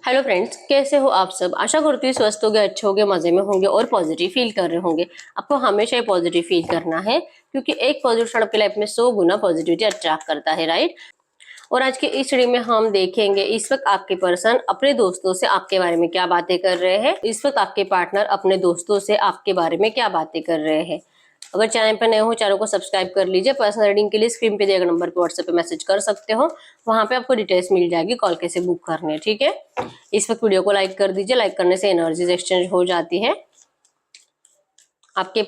Hello friends, कैसे हो आप सब। आशा करती हूँ स्वस्थ होगे, अच्छे होगे, मजे में होंगे और पॉजिटिव फील कर रहे होंगे। आपको हमेशा ही पॉजिटिव फील करना है क्योंकि एक पॉजिटिव क्षण आपकी लाइफ में 100 गुना पॉजिटिविटी अट्रैक्ट करता है, राइट। और आज के इस स्टडी में हम देखेंगे इस वक्त आपके पर्सन अपने दोस्तों से आपके बारे में क्या बातें कर रहे हैं, इस वक्त आपके पार्टनर अपने दोस्तों से आपके बारे में क्या बातें कर रहे हैं। अगर चैनल पर नए हो, चैनल को सब्सक्राइब कर लीजिए। पर्सनल रीडिंग के लिए स्क्रीन पे दिए गए नंबर पे व्हाट्सएप पे मैसेज कर सकते हो, वहां पे आपको डिटेल्स मिल जाएगी कॉल कैसे बुक करने, ठीक है। इस वक्त वीडियो को लाइक कर दीजिए, लाइक करने से एनर्जीज एक्सचेंज हो जाती है। आपके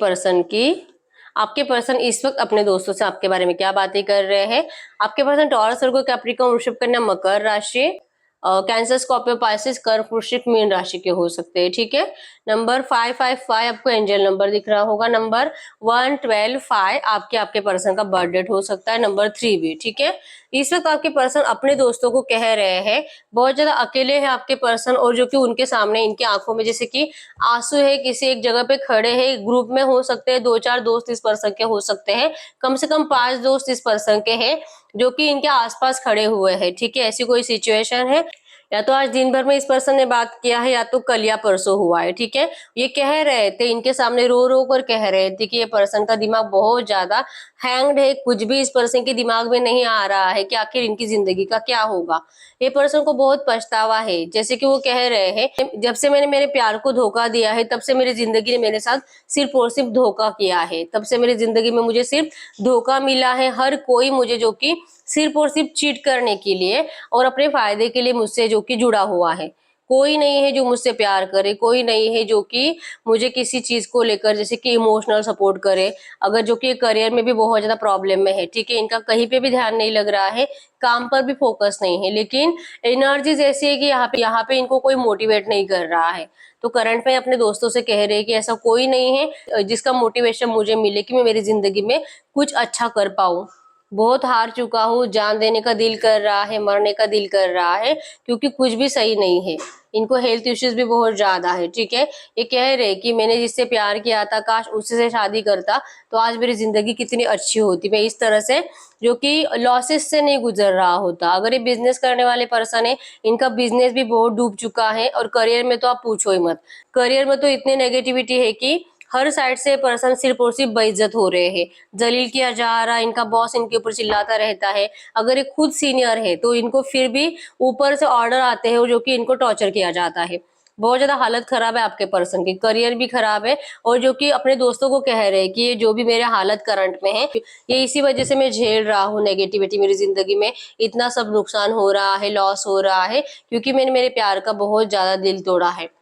पर्सन इस वक्त अपने दोस्तों से आपके बारे में क्या बातें कर रहे हैं। आपके पर्सन टॉरस, वर्गो, कैप्रिकॉर्न, वृषभ, कन्या, मकर राशि, कैंसर, स्कॉर्पियो, पाइसेस, कर्क, वृश्चिक, मीन राशि के हो सकते हैं, ठीक है। नंबर 555 आपको एंजल नंबर दिख रहा होगा। नंबर 1125 आपके पर्सन का बर्थ डेट हो सकता है। नंबर 3 भी, ठीक है। इस वक्त आपके पर्सन अपने दोस्तों को कह रहे हैं, बहुत ज्यादा अकेले हैं आपके पर्सन, और जो कि उनके सामने इनकी आंखों में जैसे कि आंसू है, किसी एक जगह पे खड़े हैं। ग्रुप में हो सकते हैं 2-4 दोस्त इस पर्सन के हो सकते हैं, कम से कम 5 दोस्त इस पर्सन के हैं जो कि इनके आसपास खड़े हुए हैं, ठीक है। ऐसी कोई सिचुएशन है, या तो आज दिन भर में इस पर्सन ने बात किया है या तो कल या परसों हुआ है, ठीक है। ये कह रहे थे, इनके सामने रो रो कर कह रहे थे कि ये पर्सन का दिमाग बहुत ज्यादा हैंग्ड है, कुछ भी इस पर्सन के दिमाग में नहीं आ रहा है कि आखिर इनकी जिंदगी का क्या होगा। ये पर्सन को बहुत पछतावा है, जैसे कि वो कह रहे हैं, जब से मैंने मेरे प्यार को धोखा दिया है तब से मेरी जिंदगी ने मेरे साथ सिर्फ और सिर्फ धोखा किया है। तब से मेरी जिंदगी में मुझे सिर्फ धोखा मिला है। हर कोई मुझे जो कि सिर्फ और सिर्फ चीट करने के लिए और अपने फायदे के लिए मुझसे जो कि जुड़ा हुआ है। कोई नहीं है जो मुझसे प्यार करे, कोई नहीं है जो कि मुझे किसी चीज को लेकर जैसे कि इमोशनल सपोर्ट करे। अगर जो कि करियर में भी बहुत ज्यादा प्रॉब्लम में है, ठीक है। इनका कहीं पे भी ध्यान नहीं लग रहा है, काम पर भी फोकस नहीं है, लेकिन एनर्जीज ऐसी है कि यहाँ पे इनको कोई मोटिवेट नहीं कर रहा है। तो करंट में अपने दोस्तों से कह रहे हैं कि ऐसा कोई नहीं है जिसका मोटिवेशन मुझे मिले कि मैं मेरी जिंदगी में कुछ अच्छा कर पाऊं। बहुत हार चुका हूँ, जान देने का दिल कर रहा है, मरने का दिल कर रहा है, क्योंकि कुछ भी सही नहीं है। इनको हेल्थ इश्यूज भी बहुत ज्यादा है, ठीक है। ये कह रहे कि मैंने जिससे प्यार किया था, काश उससे से शादी करता तो आज मेरी जिंदगी कितनी अच्छी होती। मैं इस तरह से जो कि लॉसेस से नहीं गुजर रहा होता। अगर ये बिजनेस करने वाले पर्सन है, इनका बिजनेस भी बहुत डूब चुका है, और करियर में तो आप पूछो ही मत। करियर में तो इतनी नेगेटिविटी है कि हर साइड से पर्सन सिर्फ और सिर्फ बेइज्जत हो रहे हैं, जलील किया जा रहा है। इनका बॉस इनके ऊपर चिल्लाता रहता है। अगर ये खुद सीनियर है तो इनको फिर भी ऊपर से ऑर्डर आते हैं जो कि इनको टॉर्चर किया जाता है। बहुत ज्यादा हालत खराब है आपके पर्सन की, करियर भी खराब है, और जो कि अपने दोस्तों को कह रहे हैं कि ये जो भी मेरे हालत करंट में है, ये इसी वजह से मैं झेल रहा हूँ नेगेटिविटी मेरी जिंदगी में। इतना सब नुकसान हो रहा है, लॉस हो रहा है, क्योंकि मैंने मेरे प्यार का बहुत ज्यादा दिल तोड़ा है।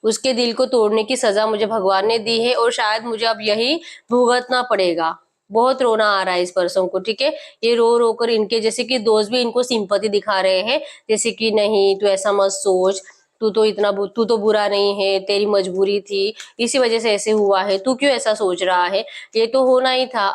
उसके दिल को तोड़ने की सजा मुझे भगवान ने दी है, और शायद मुझे अब यही भुगतना पड़ेगा। बहुत रोना आ रहा है इस पर्सन को, ठीक है। ये रो रो कर इनके जैसे कि दोस्त भी इनको सिंपैथी दिखा रहे हैं, जैसे कि नहीं तू ऐसा मत सोच, तू तो बुरा नहीं है, तेरी मजबूरी थी, इसी वजह से ऐसे हुआ है, तू क्यों ऐसा सोच रहा है, ये तो होना ही था।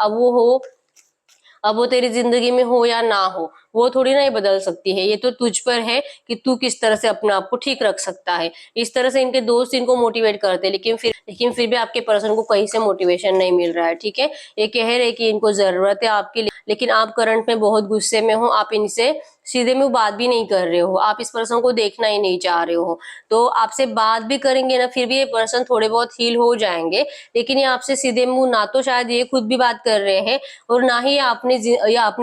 अब वो तेरी जिंदगी में हो या ना हो, वो थोड़ी ना ये बदल सकती है। ये तो तुझ पर है कि तू किस तरह से अपने आप को ठीक रख सकता है। इस तरह से इनके दोस्त इनको मोटिवेट करते हैं, लेकिन फिर भी आपके पर्सन को कहीं से मोटिवेशन नहीं मिल रहा है, ठीक है। ये कह रहे कि इनको जरूरत है आपकी, लेकिन आप करंट में बहुत गुस्से में हो। आप इनसे सीधे मुंह बात भी नहीं कर रहे हो, आप इस पर्सन को देखना ही नहीं चाह रहे हो। तो आपसे बात भी करेंगे ना, फिर भी ये पर्सन थोड़े बहुत हील हो जाएंगे, लेकिन ये आपसे सीधे मुंह ना तो शायद ये खुद भी बात कर रहे हैं, और ना ही अपनी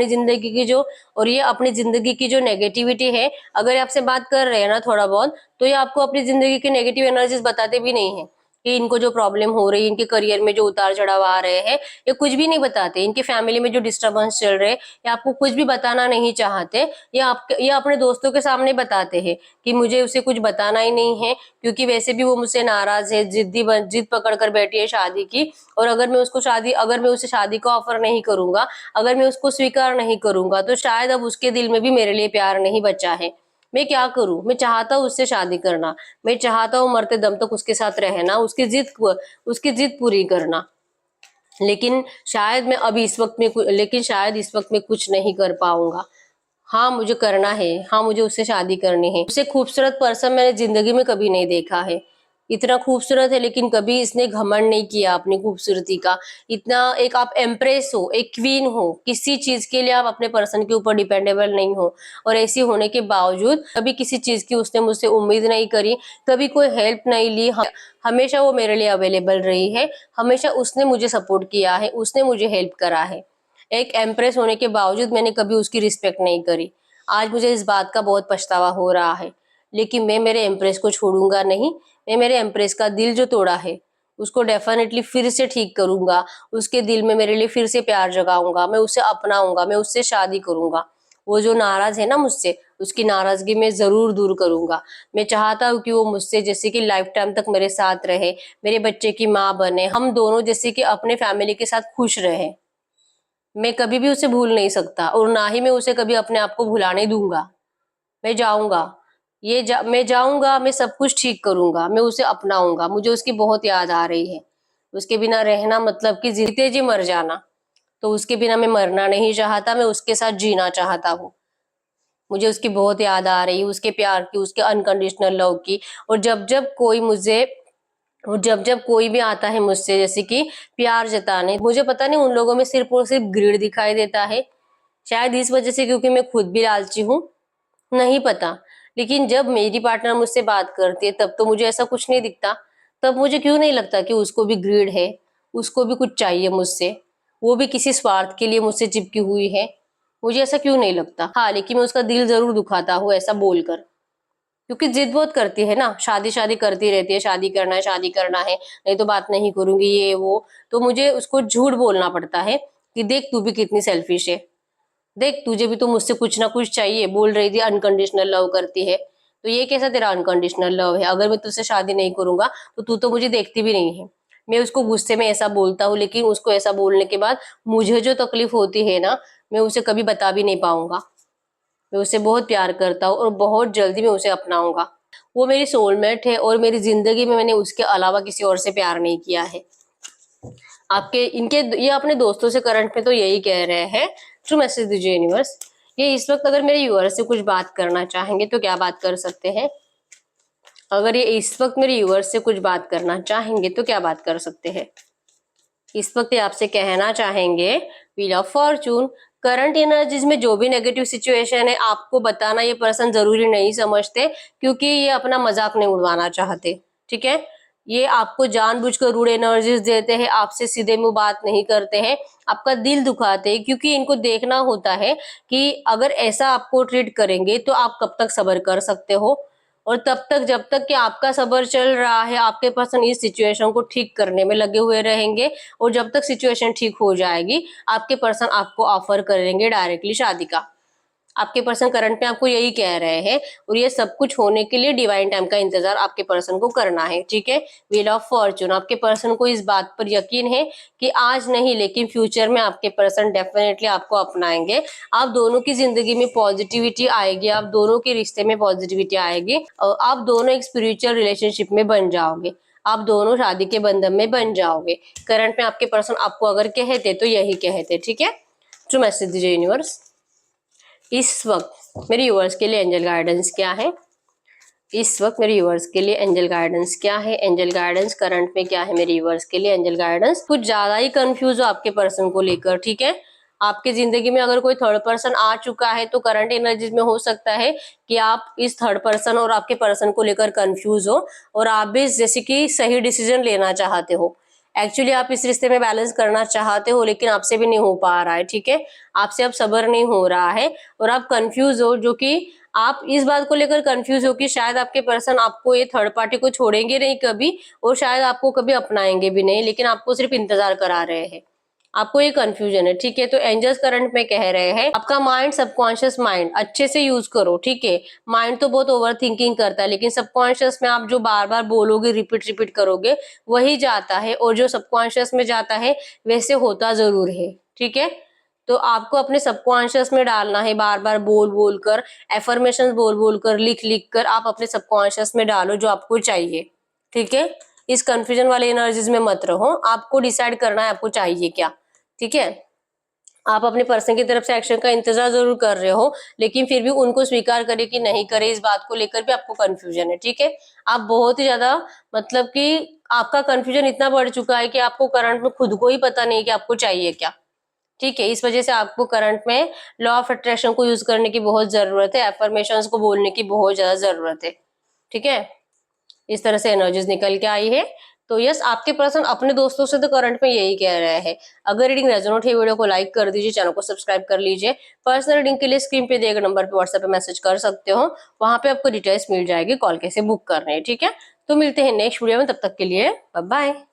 जिंदगी की जो और ये अपनी जिंदगी की जो नेगेटिविटी है, अगर ये आपसे बात कर रहे हैं ना थोड़ा बहुत, तो ये आपको अपनी जिंदगी की नेगेटिव एनर्जीज बताते भी नहीं है कि इनको जो प्रॉब्लम हो रही है, इनके करियर में जो उतार चढ़ाव आ रहे हैं, ये कुछ भी नहीं बताते। इनकी फैमिली में जो डिस्टर्बेंस चल रहे हैं, ये आपको कुछ भी बताना नहीं चाहते। ये अपने दोस्तों के सामने बताते हैं कि मुझे उसे कुछ बताना ही नहीं है, क्योंकि वैसे भी वो मुझसे नाराज है, जिद पकड़ कर बैठी है शादी की। और अगर मैं उसे शादी का ऑफर नहीं करूंगा, अगर मैं उसको स्वीकार नहीं करूंगा, तो शायद अब उसके दिल में भी मेरे लिए प्यार नहीं बचा है। मैं क्या करूं, मैं चाहता हूं उससे शादी करना, मैं चाहता हूं मरते दम तक उसके साथ रहना, उसकी जिद पूरी करना, लेकिन शायद इस वक्त में कुछ नहीं कर पाऊंगा। हाँ मुझे करना है, हाँ मुझे उससे शादी करनी है। उससे खूबसूरत पर्सन मैंने जिंदगी में कभी नहीं देखा है। इतना खूबसूरत है लेकिन कभी इसने घमंड नहीं किया अपनी खूबसूरती का। इतना एक आप एम्प्रेस हो, एक क्वीन हो, किसी चीज के लिए आप अपने पर्सन के ऊपर डिपेंडेबल नहीं हो, और ऐसी होने के बावजूद कभी किसी चीज की उसने मुझसे उम्मीद नहीं करी, कभी कोई हेल्प नहीं ली। हमेशा वो मेरे लिए अवेलेबल रही है, हमेशा उसने मुझे सपोर्ट किया है, उसने मुझे हेल्प करा है। एक एम्प्रेस होने के बावजूद मैंने कभी उसकी रिस्पेक्ट नहीं करी। आज मुझे इस बात का बहुत पछतावा हो रहा है, लेकिन मैं मेरे एम्प्रेस को छोड़ूंगा नहीं। मैं मेरे एम्प्रेस का दिल जो तोड़ा है उसको डेफिनेटली फिर से ठीक करूंगा, उसके दिल में मेरे लिए फिर से प्यार जगाऊंगा, मैं उसे अपनाऊंगा, मैं उससे शादी करूंगा। वो जो नाराज है ना मुझसे, उसकी नाराजगी मैं जरूर दूर करूंगा। मैं चाहता हूँ कि वो मुझसे जैसे कि लाइफ टाइम तक मेरे साथ रहे, मेरे बच्चे की माँ बने, हम दोनों जैसे कि अपने फैमिली के साथ खुश रहे। मैं कभी भी उसे भूल नहीं सकता और ना ही मैं उसे कभी अपने आप को भुलाने दूंगा। मैं जाऊंगा, मैं जाऊंगा, मैं सब कुछ ठीक करूंगा, मैं उसे अपनाऊंगा। मुझे उसकी बहुत याद आ रही है। उसके बिना रहना मतलब कि जीते जी मर जाना। तो उसके बिना मैं मरना नहीं चाहता, मैं उसके साथ जीना चाहता हूँ। मुझे उसकी बहुत याद आ रही है, उसके प्यार की, उसके अनकंडीशनल लव की। और जब जब कोई मुझे और जब जब कोई भी आता है मुझसे जैसे कि प्यार जताने, मुझे पता नहीं उन लोगों में सिर्फ और सिर्फ ग्रीड दिखाई देता है। शायद इस वजह से, क्योंकि मैं खुद भी लालची हूँ, नहीं पता। लेकिन जब मेरी पार्टनर मुझसे बात करती है तब तो मुझे ऐसा कुछ नहीं दिखता। तब मुझे क्यों नहीं लगता कि उसको भी ग्रीड है, उसको भी कुछ चाहिए मुझसे, वो भी किसी स्वार्थ के लिए मुझसे चिपकी हुई है। मुझे ऐसा क्यों नहीं लगता? हाँ, लेकिन मैं उसका दिल जरूर दुखाता हूँ ऐसा बोलकर, क्योंकि जिद बहुत करती है ना, शादी शादी करती रहती है, शादी करना है, शादी करना है, नहीं तो बात नहीं करूंगी, ये वो। तो मुझे उसको झूठ बोलना पड़ता है कि देख तू भी कितनी सेल्फिश है, देख तुझे भी तो मुझसे कुछ ना कुछ चाहिए, बोल रही थी अनकंडीशनल लव करती है। तो ये कैसा तेरा अनकंडीशनल लव है? अगर मैं तुझसे शादी नहीं करूंगा तो तू तो मुझे देखती भी नहीं है। मैं उसको गुस्से में ऐसा बोलता हूँ, लेकिन उसको ऐसा बोलने के बाद मुझे जो तकलीफ होती है ना, मैं उसे कभी बता भी नहीं पाऊंगा। मैं उससे बहुत प्यार करता हूँ और बहुत जल्दी मैं उसे अपनाऊंगा। वो मेरी सोलमेट है और मेरी जिंदगी में मैंने उसके अलावा किसी और से प्यार नहीं किया है। आपके इनके ये अपने दोस्तों से करंट में तो यही कह रहे हैं। ट्रू मैसेज दीजिए यूनिवर्स। ये इस वक्त अगर मेरे व्यूअर्स से कुछ बात करना चाहेंगे तो क्या बात कर सकते हैं? अगर ये इस वक्त मेरे व्यूअर्स से कुछ बात करना चाहेंगे तो क्या बात कर सकते हैं? इस वक्त ये आपसे कहना चाहेंगे wheel of Fortune. Current energies में जो भी नेगेटिव सिचुएशन है आपको बताना ये पर्सन जरूरी नहीं समझते, क्योंकि ये अपना मजाक नहीं उड़वाना चाहते। ठीक है, ये आपको जानबूझकर रूड एनर्जीज देते हैं, आपसे सीधे मुंह बात नहीं करते हैं, आपका दिल दुखाते हैं, क्योंकि इनको देखना होता है कि अगर ऐसा आपको ट्रीट करेंगे तो आप कब तक सब्र कर सकते हो, और तब तक जब तक कि आपका सब्र चल रहा है आपके पर्सन इस सिचुएशन को ठीक करने में लगे हुए रहेंगे। और जब तक सिचुएशन ठीक हो जाएगी आपके पर्सन आपको ऑफर करेंगे डायरेक्टली शादी का। आपके पर्सन करंट में आपको यही कह रहे हैं, और ये सब कुछ होने के लिए डिवाइन टाइम का इंतजार आपके पर्सन को करना है। ठीक है, व्हील ऑफ फॉर्चून, आपके पर्सन को इस बात पर यकीन है कि आज नहीं लेकिन फ्यूचर में आपके पर्सन डेफिनेटली आपको अपनाएंगे। आप दोनों की जिंदगी में पॉजिटिविटी आएगी, आप दोनों के रिश्ते में पॉजिटिविटी आएगी, और आप दोनों एक स्पिरिचुअल रिलेशनशिप में बन जाओगे, आप दोनों शादी के बंधन में बन जाओगे। करंट में आपके पर्सन आपको अगर कहते तो यही कहते। ठीक है, ट्रू मैसेज दीजिए यूनिवर्स। इस वक्त मेरे व्यूअर्स के लिए एंजल गाइडेंस क्या है? इस वक्त मेरे व्यूअर्स के लिए एंजल गाइडेंस क्या है? एंजल गाइडेंस करंट में क्या है मेरे व्यूअर्स के लिए? एंजल गाइडेंस, कुछ ज्यादा ही कंफ्यूज हो आपके पर्सन को लेकर। ठीक है, आपकी जिंदगी में अगर कोई थर्ड पर्सन आ चुका है तो करंट एनर्जीज में हो सकता है कि आप इस थर्ड पर्सन और आपके पर्सन को लेकर कंफ्यूज हो, और आप भी जैसे कि सही डिसीजन लेना चाहते हो। एक्चुअली आप इस रिश्ते में बैलेंस करना चाहते हो लेकिन आपसे भी नहीं हो पा रहा है। ठीक है, आपसे अब सब्र नहीं हो रहा है और आप कंफ्यूज हो, जो कि आप इस बात को लेकर कंफ्यूज हो कि शायद आपके पर्सन आपको, ये थर्ड पार्टी को छोड़ेंगे नहीं कभी, और शायद आपको कभी अपनाएंगे भी नहीं, लेकिन आपको सिर्फ इंतजार करा रहे हैं। आपको ये कंफ्यूजन है। ठीक है, तो एंजल्स करंट में कह रहे हैं आपका माइंड, सबकॉन्शियस माइंड अच्छे से यूज करो। ठीक है, माइंड तो बहुत ओवर थिंकिंग करता है, लेकिन सबकॉन्शियस में आप जो बार बार बोलोगे, रिपीट रिपीट करोगे, वही जाता है, और जो सबकॉन्शियस में जाता है वैसे होता जरूर है। ठीक है, तो आपको अपने सबकॉन्शियस में डालना है, बार बार बोल बोल कर, एफर्मेशन बोल बोल कर, लिख लिख कर आप अपने सबकॉन्शियस में डालो जो आपको चाहिए। ठीक है, इस कंफ्यूजन वाले एनर्जीज में मत रहो, आपको डिसाइड करना है आपको चाहिए क्या। ठीक है, आप अपने पर्सन की तरफ से एक्शन का इंतजार जरूर कर रहे हो, लेकिन फिर भी उनको स्वीकार करे कि नहीं करे, इस बात को लेकर भी आपको कंफ्यूजन है। ठीक है, आप बहुत ही ज्यादा, मतलब कि आपका कंफ्यूजन इतना बढ़ चुका है कि आपको करंट में खुद को ही पता नहीं कि आपको चाहिए क्या। ठीक है, इस वजह से आपको करंट में लॉ ऑफ अट्रैक्शन को यूज करने की बहुत जरूरत है, एफर्मेशंस को बोलने की बहुत ज्यादा जरूरत है। ठीक है, इस तरह से एनर्जीज निकल के आई है। तो यस, आपके पर्सन अपने दोस्तों से तो करंट में यही कह रहे हैं। अगर रीडिंग रेजोनेट है, वीडियो को लाइक कर दीजिए, चैनल को सब्सक्राइब कर लीजिए। पर्सनल रीडिंग के लिए स्क्रीन पे दिए गए नंबर पे व्हाट्सएप पे मैसेज कर सकते हो, वहां पे आपको डिटेल्स मिल जाएगी कॉल कैसे बुक करने है। ठीक है, तो मिलते हैं नेक्स्ट वीडियो में, तब तक के लिए बाय बाय।